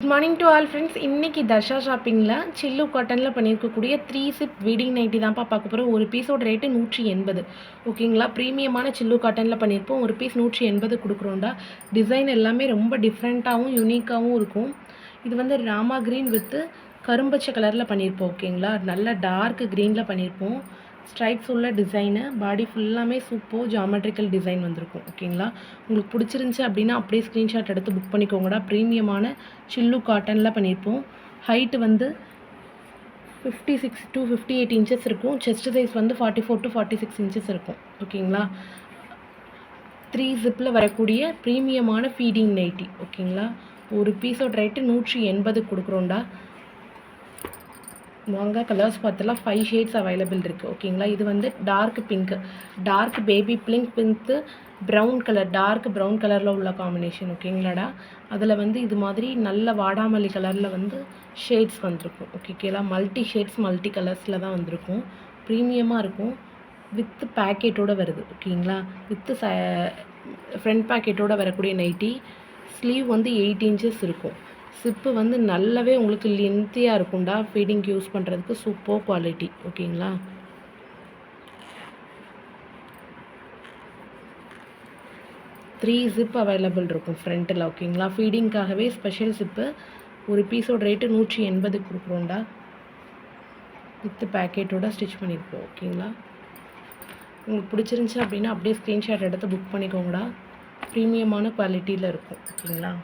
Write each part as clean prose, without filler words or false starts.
Good morning to all friends. இன்றைக்கி தர்ஷா ஷாப்பிங்கில் சில்லு காட்டனில் பண்ணியிருக்கக்கூடிய 3 சிப் வீடிங் நைட்டி தான்ப்பா பார்க்க போகிறோம். ஒரு பீஸோட ரேட்டு 180. ஓகேங்களா, ப்ரீமியமான சில்லு காட்டனில் பண்ணியிருப்போம். ஒரு பீஸ் 180 கொடுக்குறோண்டா. டிசைன் எல்லாமே ரொம்ப டிஃப்ரெண்ட்டாகவும் யூனிக்காகவும் இருக்கும். இது வந்து ராமா க்ரீன் வித்து கரும்பச்சை கலரில் பண்ணியிருப்போம். ஓகேங்களா, நல்ல டார்க் க்ரீனில் பண்ணியிருப்போம். ஸ்ட்ரைப்ஸ் உள்ள டிசைனு, பாடி ஃபுல்லாமே சூப்பர் ஜாமெட்ரிக்கல் டிசைன் வந்திருக்கும். ஓகேங்களா, உங்களுக்கு பிடிச்சிருந்துச்சி அப்படின்னா அப்படியே ஸ்க்ரீன்ஷாட் எடுத்து புக் பண்ணிக்கோங்கடா. ப்ரீமியமான சில்லு காட்டனில் பண்ணியிருப்போம். ஹைட்டு வந்து 56 to 58 இன்ச்சஸ் இருக்கும். செஸ்ட் சைஸ் வந்து 44 to 46 இன்ச்சஸ் இருக்கும். ஓகேங்களா, 3 ஜிப்பில் வரக்கூடிய ப்ரீமியமான ஃபீடிங் நைட்டி. ஓகேங்களா, ஒரு பீஸோட ரேட்டு 180 கொடுக்குறோண்டா. வாங்க கலர்ஸ் பார்த்தலாம். 5 ஷேட்ஸ் அவைலபிள் இருக்குது. ஓகேங்களா, இது வந்து dark pink, dark baby pink with brown colour, dark brown கலரில் உள்ள காம்பினேஷன். ஓகேங்களாடா, அதில் வந்து இது மாதிரி நல்ல வாடாமல்லி கலரில் வந்து ஷேட்ஸ் வந்திருக்கும். ஓகேங்களா, மல்டி ஷேட்ஸ் மல்டி கலர்ஸில் தான் வந்திருக்கும். ப்ரீமியமாக இருக்கும். வித்து பேக்கெட்டோடு வருது. ஓகேங்களா, வித்து ஃப்ரண்ட் பேக்கெட்டோடு வரக்கூடிய நைட்டி. ஸ்லீவ் வந்து 8 இன்ச்சஸ் இருக்கும். சிப்பு வந்து நல்லாவே உங்களுக்கு லென்த்தியாக இருக்கும்டா. ஃபீடிங்க்கு யூஸ் பண்ணுறதுக்கு சூப்பர் குவாலிட்டி. ஓகேங்களா, த்ரீ ஜிப் அவைலபிள் இருக்கும் ஃப்ரண்ட்டில். ஓகேங்களா, ஃபீடிங்காகவே ஸ்பெஷல் ஜிப்பு. ஒரு பீஸோட ரேட்டு 180 கொடுக்குறோண்டா. வித்து பேக்கெட்டோட ஸ்டிச் பண்ணியிருப்போம். ஓகேங்களா, உங்களுக்கு பிடிச்சிருந்துச்சி அப்படின்னா அப்படியே ஸ்க்ரீன்ஷாட் எடுத்து புக் பண்ணிக்கோங்கடா. ப்ரீமியமான குவாலிட்டியில் இருக்கும். ஓகேங்களா,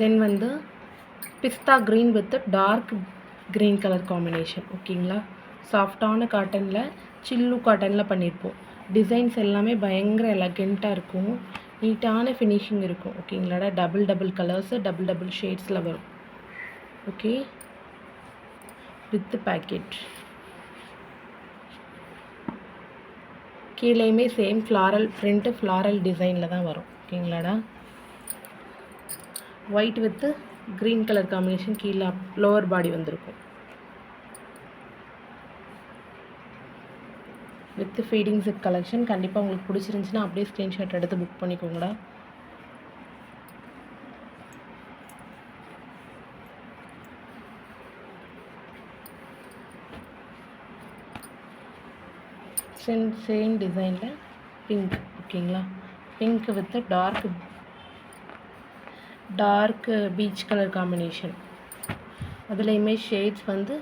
தென் வந்து பிஸ்தா green with dark green colour combination. ஓகேங்களா, சாஃப்டான காட்டனில் சில்லு காட்டனில் பண்ணியிருப்போம். டிசைன்ஸ் எல்லாமே பயங்கர எலகெண்ட்டாக இருக்கும். நீட்டான ஃபினிஷிங் இருக்கும். ஓகேங்களாடா, டபுள் கலர்ஸு டபுள் ஷேட்ஸில் வரும். Okay, with packet. கீழேயுமே சேம் ஃப்ளாரல் பிரிண்ட்டு, ஃப்ளாரல் டிசைனில் தான் வரும். ஓகேங்களாடா, white with green colour combination. கீழே லோவர் பாடி வந்திருக்கும். With feeding zip collection. கண்டிப்பாக உங்களுக்கு பிடிச்சிருந்துச்சின்னா அப்படியே ஸ்க்ரீன்ஷாட் எடுத்து புக் பண்ணிக்கோங்கடா. சேம் டிசைனில் பிங்க். ஓகேங்களா, pink with dark peach colour combination. அதுலேயுமே ஷேட்ஸ் வந்து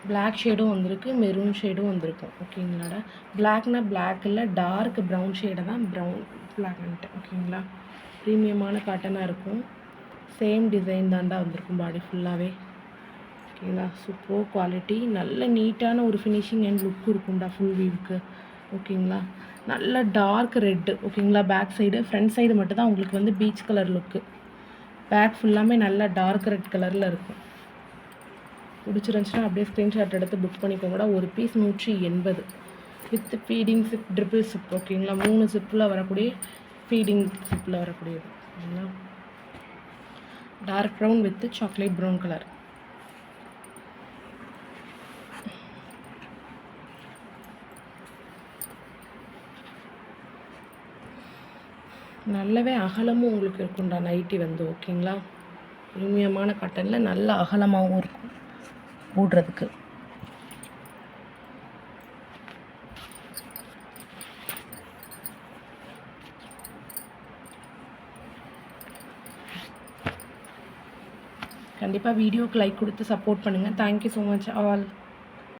பிளாக் ஷேடும் வந்திருக்கு, மெரூன் ஷேடும் வந்திருக்கும். ஓகேங்களாடா, பிளாக்னா பிளாக் இல்லை, டார்க் ப்ரௌன் ஷேடை தான் ப்ரௌன் பிளாக்ன்ட்டு. ஓகேங்களா, ப்ரீமியமான காட்டனாக இருக்கும். சேம் டிசைன் தாண்டா வந்திருக்கும் பாடி ஃபுல்லாகவே. ஓகேங்களா, சூப்பர் குவாலிட்டி. நல்ல நீட்டான ஒரு ஃபினிஷிங் அண்ட் லுக் இருக்கும்டா ஃபுல் வீவுக்கு. ஓகேங்களா, நல்ல டார்க் ரெட்டு. ஓகேங்களா, பேக் சைடு, ஃப்ரண்ட் சைடு மட்டும் தான் உங்களுக்கு வந்து பீச் கலர் லுக்கு. பேக் ஃபுல்லாமே நல்லா டார்க் ரெட் கலரில் இருக்கும். பிடிச்சிருந்துச்சுன்னா அப்படியே ஸ்க்ரீன்ஷாட் எடுத்து புக் பண்ணிக்கோங்கடா. ஒரு piece 180 with feeding zip, triple zip. ஓகேங்களா, 3 சிப்பில் வரக்கூடிய ஃபீடிங் சிப்பில் வரக்கூடியது. ஓகேங்களா, dark brown with chocolate brown colour. நல்லாவே அகலமும் உங்களுக்கு இருக்கும்டா நைட்டி வந்து. ஓகேங்களா, ப்ரீமியமான காட்டனில் நல்ல அகலமாகவும் இருக்கும் போடுறதுக்கு. கண்டிப்பாக வீடியோக்கு லைக் கொடுத்து சப்போர்ட் பண்ணுங்கள். Thank you so much all.